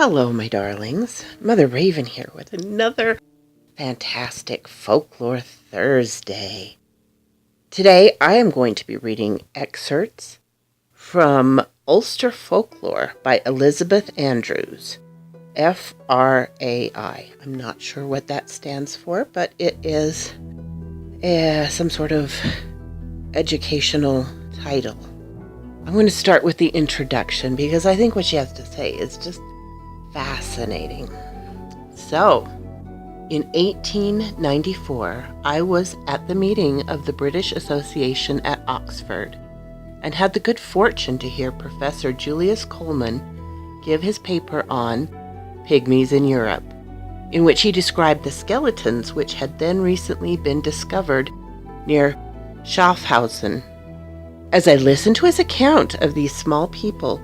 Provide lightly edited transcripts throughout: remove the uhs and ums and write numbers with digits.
Hello, my darlings. Mother Raven here with another fantastic Folklore Thursday. Today I am going to be reading excerpts from Ulster Folklore by Elizabeth Andrews, F-R-A-I. I'm not sure what that stands for, but it is some sort of educational title. I'm going to start with the introduction because I think what she has to say is just fascinating. So, in 1894, I was at the meeting of the British Association at Oxford and had the good fortune to hear Professor Julius Coleman give his paper on Pygmies in Europe, in which he described the skeletons which had then recently been discovered near Schaffhausen. As I listened to his account of these small people,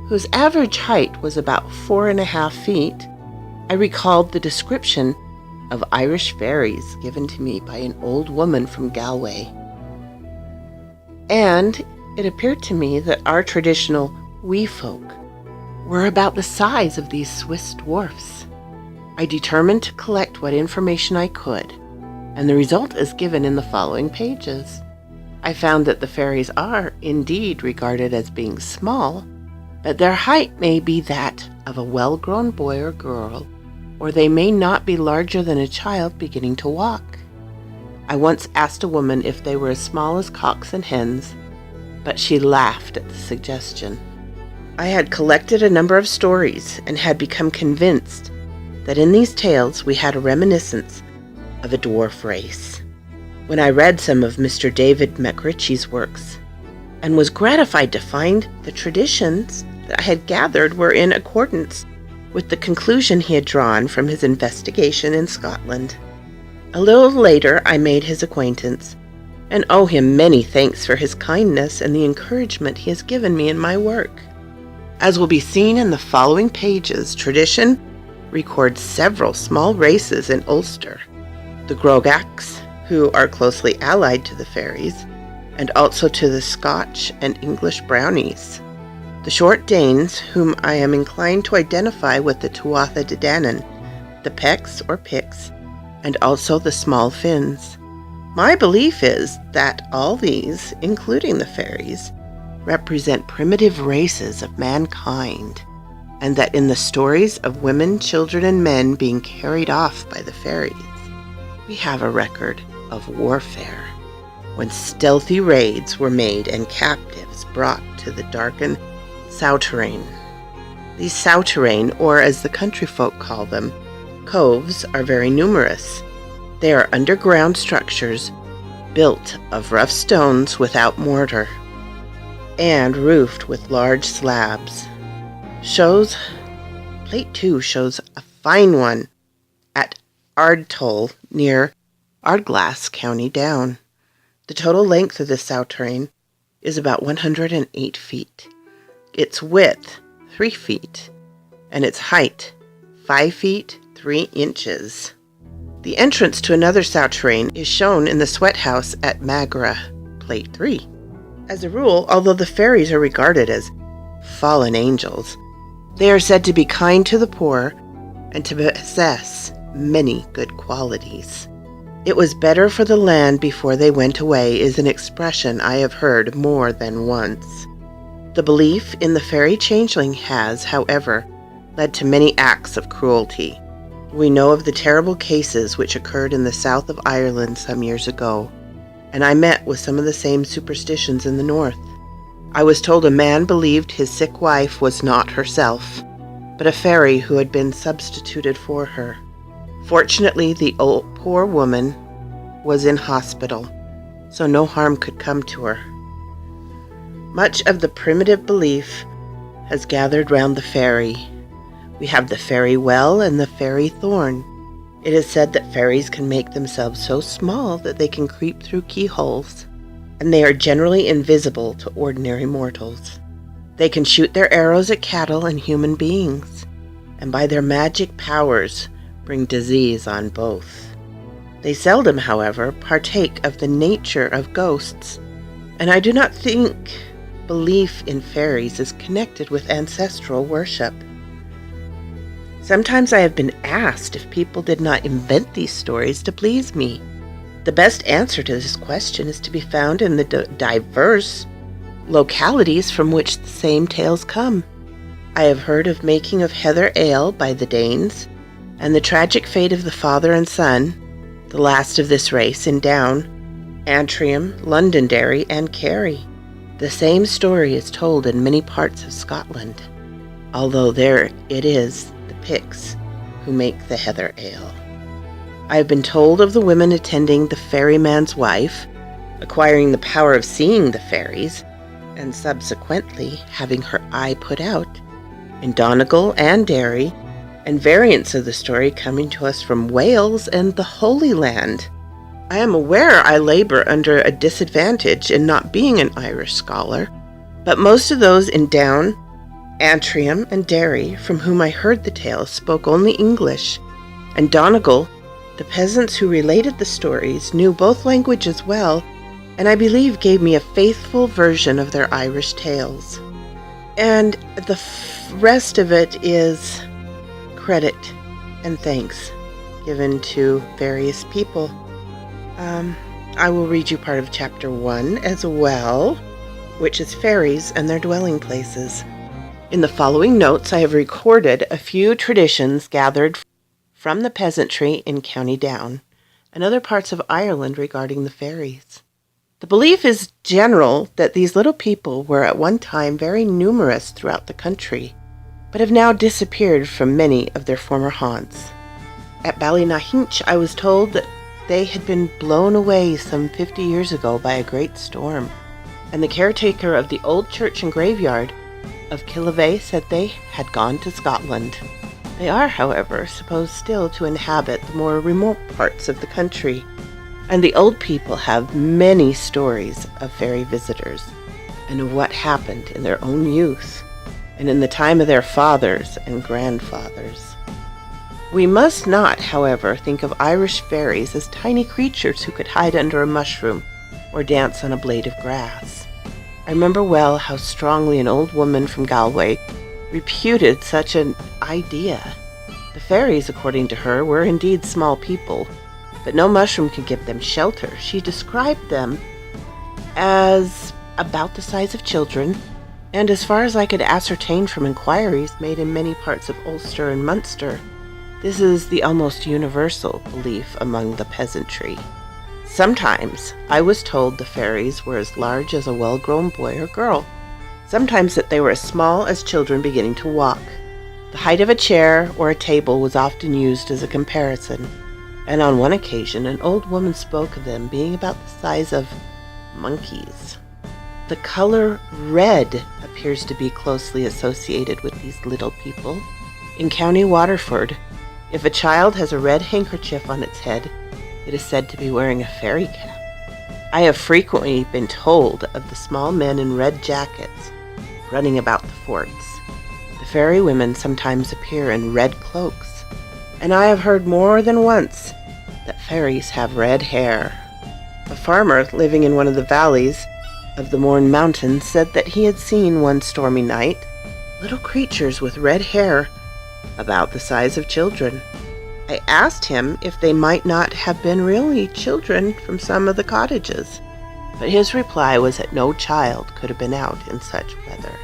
whose average height was about 4.5 feet, I recalled the description of Irish fairies given to me by an old woman from Galway. And it appeared to me that our traditional wee folk were about the size of these Swiss dwarfs. I determined to collect what information I could, and the result is given in the following pages. I found that the fairies are, indeed, regarded as being small, but their height may be that of a well-grown boy or girl, or they may not be larger than a child beginning to walk. I once asked a woman if they were as small as cocks and hens, but she laughed at the suggestion. I had collected a number of stories and had become convinced that in these tales we had a reminiscence of a dwarf race. When I read some of Mr. David MacRitchie's works, and was gratified to find the traditions that I had gathered were in accordance with the conclusion he had drawn from his investigation in Scotland. A little later I made his acquaintance, and owe him many thanks for his kindness and the encouragement he has given me in my work. As will be seen in the following pages, tradition records several small races in Ulster. The Grogachs, who are closely allied to the fairies, and also to the Scotch and English brownies. The Short Danes, whom I am inclined to identify with the Tuatha De Danann, the Pecks or Picts, and also the Small Finns. My belief is that all these, including the fairies, represent primitive races of mankind, and that in the stories of women, children, and men being carried off by the fairies, we have a record of warfare, when stealthy raids were made and captives brought to the darkened souterrain. These souterrain, or as the country folk call them, coves, are very numerous. They are underground structures built of rough stones without mortar, and roofed with large slabs. Plate 2 shows a fine one at Ardtoll near Ardglass, County Down. The total length of this souterrain is about 108 feet, its width 3 feet, and its height 5 feet 3 inches. The entrance to another souterrain is shown in the sweat house at Magra, Plate 3. As a rule, although the fairies are regarded as fallen angels, they are said to be kind to the poor and to possess many good qualities. "It was better for the land before they went away" is an expression I have heard more than once. The belief in the fairy changeling has, however, led to many acts of cruelty. We know of the terrible cases which occurred in the south of Ireland some years ago, and I met with some of the same superstitions in the north. I was told a man believed his sick wife was not herself, but a fairy who had been substituted for her. Fortunately, the poor woman was in hospital, so no harm could come to her. Much of the primitive belief has gathered round the fairy. We have the fairy well and the fairy thorn. It is said that fairies can make themselves so small that they can creep through keyholes, and they are generally invisible to ordinary mortals. They can shoot their arrows at cattle and human beings, and by their magic powers bring disease on both. They seldom, however, partake of the nature of ghosts, and I do not think belief in fairies is connected with ancestral worship. Sometimes I have been asked if people did not invent these stories to please me. The best answer to this question is to be found in the diverse localities from which the same tales come. I have heard of making of heather ale by the Danes, and the tragic fate of the father and son, the last of this race in Down, Antrim, Londonderry, and Kerry. The same story is told in many parts of Scotland, although there it is the Picts who make the heather ale. I have been told of the women attending the ferryman's wife, acquiring the power of seeing the fairies, and subsequently having her eye put out, in Donegal and Derry, and variants of the story coming to us from Wales and the Holy Land. I am aware I labor under a disadvantage in not being an Irish scholar, but most of those in Down, Antrim, and Derry from whom I heard the tales spoke only English, and Donegal, the peasants who related the stories knew both languages well, and I believe gave me a faithful version of their Irish tales. And the rest of it is credit and thanks given to various people. I will read you part of chapter 1 as well, which is fairies and their dwelling places. In the following notes, I have recorded a few traditions gathered from the peasantry in County Down and other parts of Ireland regarding the fairies. The belief is general that these little people were at one time very numerous throughout the country, but have now disappeared from many of their former haunts. At Ballynahinch, I was told that they had been blown away some 50 years ago by a great storm, and the caretaker of the old church and graveyard of Killavay said they had gone to Scotland. They are, however, supposed still to inhabit the more remote parts of the country, and the old people have many stories of fairy visitors and of what happened in their own youth and in the time of their fathers and grandfathers. We must not, however, think of Irish fairies as tiny creatures who could hide under a mushroom or dance on a blade of grass. I remember well how strongly an old woman from Galway reputed such an idea. The fairies, according to her, were indeed small people, but no mushroom could give them shelter. She described them as about the size of children, and as far as I could ascertain from inquiries made in many parts of Ulster and Munster, this is the almost universal belief among the peasantry. Sometimes I was told the fairies were as large as a well-grown boy or girl, sometimes that they were as small as children beginning to walk. The height of a chair or a table was often used as a comparison, and on one occasion an old woman spoke of them being about the size of monkeys. The color red appears to be closely associated with these little people. In County Waterford, if a child has a red handkerchief on its head, it is said to be wearing a fairy cap. I have frequently been told of the small men in red jackets running about the forts. The fairy women sometimes appear in red cloaks, and I have heard more than once that fairies have red hair. A farmer living in one of the valleys of the Mourne Mountains said that he had seen one stormy night little creatures with red hair about the size of children. I asked him if they might not have been really children from some of the cottages, but his reply was that no child could have been out in such weather.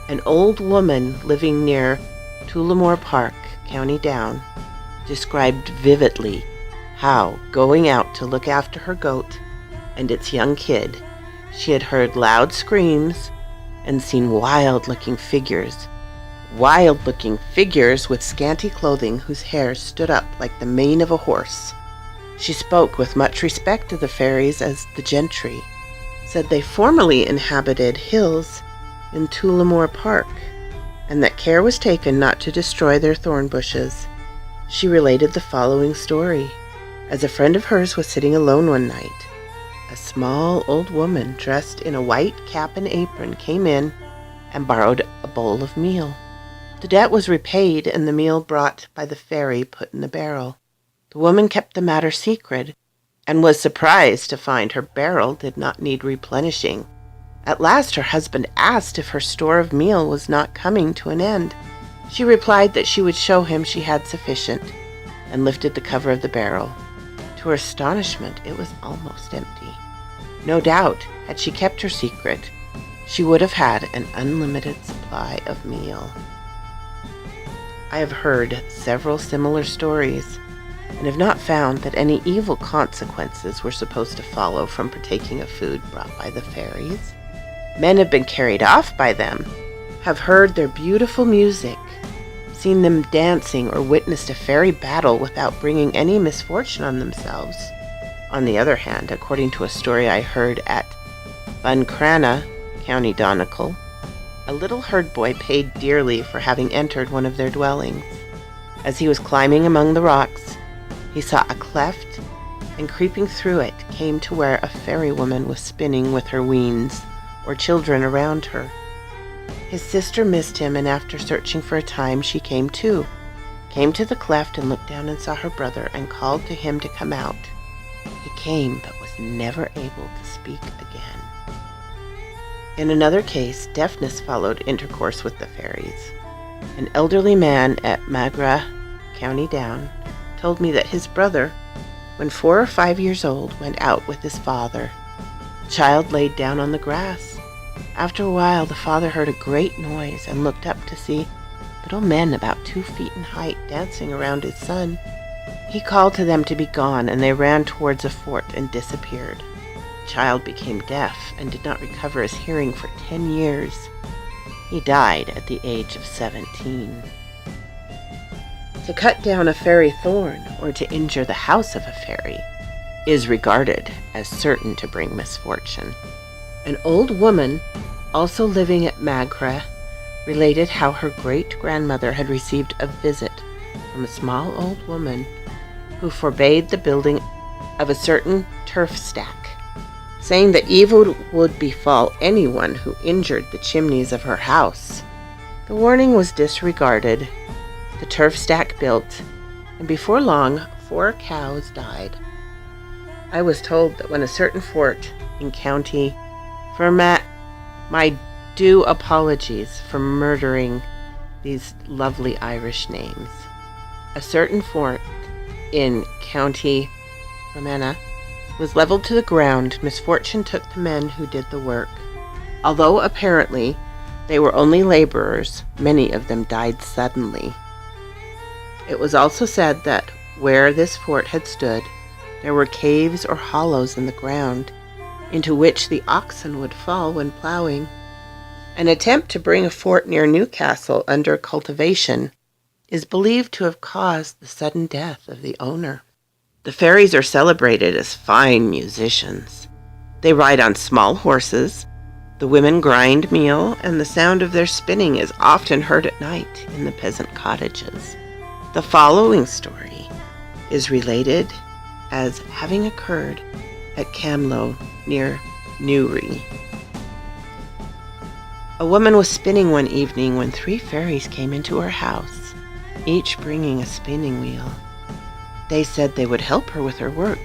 An old woman living near Tullamore Park, County Down, described vividly how, going out to look after her goat and its young kid, she had heard loud screams and seen wild-looking figures with scanty clothing whose hair stood up like the mane of a horse. She spoke with much respect of the fairies as the gentry, said they formerly inhabited hills in Tullamore Park, and that care was taken not to destroy their thorn bushes. She related the following story. As a friend of hers was sitting alone one night, a small old woman dressed in a white cap and apron came in and borrowed a bowl of meal. The debt was repaid and the meal brought by the fairy put in the barrel. The woman kept the matter secret and was surprised to find her barrel did not need replenishing. At last her husband asked if her store of meal was not coming to an end. She replied that she would show him she had sufficient, and lifted the cover of the barrel. To her astonishment, it was almost empty. No doubt, had she kept her secret, she would have had an unlimited supply of meal. I have heard several similar stories, and have not found that any evil consequences were supposed to follow from partaking of food brought by the fairies. Men have been carried off by them, have heard their beautiful music, seen them dancing, or witnessed a fairy battle without bringing any misfortune on themselves. On the other hand, according to a story I heard at Buncrana, County Donegal, a little herd boy paid dearly for having entered one of their dwellings. As he was climbing among the rocks, he saw a cleft, and creeping through it came to where a fairy woman was spinning with her weans, or children, around her. His sister missed him, and after searching for a time, she came to the cleft and looked down and saw her brother, and called to him to come out. He came, but was never able to speak again. In another case, deafness followed intercourse with the fairies. An elderly man at Magra, County Down, told me that his brother, when 4 or 5 years old, went out with his father. The child laid down on the grass. After a while, the father heard a great noise and looked up to see little men about 2 feet in height dancing around his son. He called to them to be gone, and they ran towards a fort and disappeared. The child became deaf and did not recover his hearing for 10 years. He died at the age of 17. To cut down a fairy thorn or to injure the house of a fairy is regarded as certain to bring misfortune. An old woman, also living at Magra, related how her great-grandmother had received a visit from a small old woman who forbade the building of a certain turf stack, saying that evil would befall anyone who injured the chimneys of her house. The warning was disregarded, the turf stack built, and before long 4 cows died. I was told that when a certain fort in County Fermanagh, my due apologies for murdering these lovely Irish names. A certain fort in County Fermanagh was leveled to the ground. Misfortune took the men who did the work. Although apparently they were only laborers, many of them died suddenly. It was also said that where this fort had stood, there were caves or hollows in the ground, into which the oxen would fall when plowing. An attempt to bring a fort near Newcastle under cultivation is believed to have caused the sudden death of the owner. The fairies are celebrated as fine musicians. They ride on small horses, the women grind meal, and the sound of their spinning is often heard at night in the peasant cottages. The following story is related as having occurred at Camlow near Newry. A woman was spinning one evening when 3 fairies came into her house, each bringing a spinning wheel. They said they would help her with her work,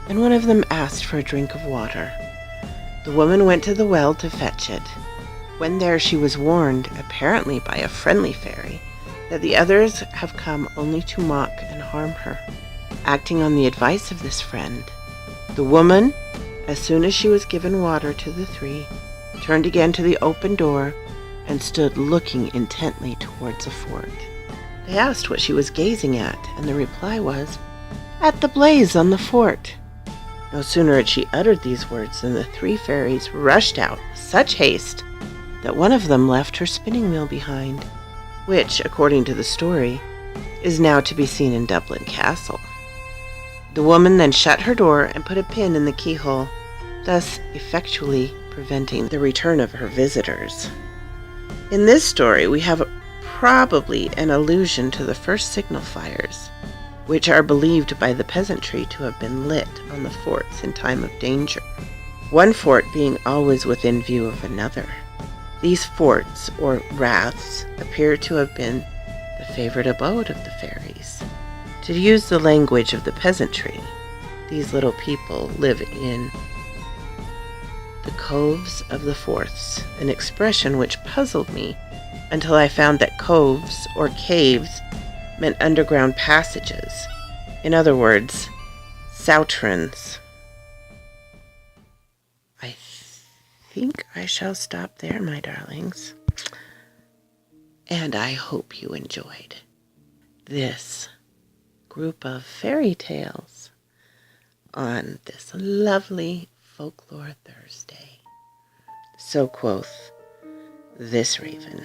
and one of them asked for a drink of water. The woman went to the well to fetch it. When there, she was warned, apparently by a friendly fairy, that the others have come only to mock and harm her. Acting on the advice of this friend, the woman, as soon as she was given water to the 3, turned again to the open door and stood looking intently towards the fort. They asked what she was gazing at, and the reply was, "At the blaze on the fort." No sooner had she uttered these words than the 3 fairies rushed out with such haste that one of them left her spinning wheel behind, which, according to the story, is now to be seen in Dublin Castle. The woman then shut her door and put a pin in the keyhole, thus effectually preventing the return of her visitors. In this story, we have probably an allusion to the first signal fires, which are believed by the peasantry to have been lit on the forts in time of danger, one fort being always within view of another. These forts, or raths, appear to have been the favorite abode of the fairies. To use the language of the peasantry, these little people live in the coves of the forts, an expression which puzzled me until I found that coves or caves meant underground passages. In other words, sauternes. I think I shall stop there, my darlings. And I hope you enjoyed this group of fairy tales on this lovely Folklore Thursday. So quoth this raven.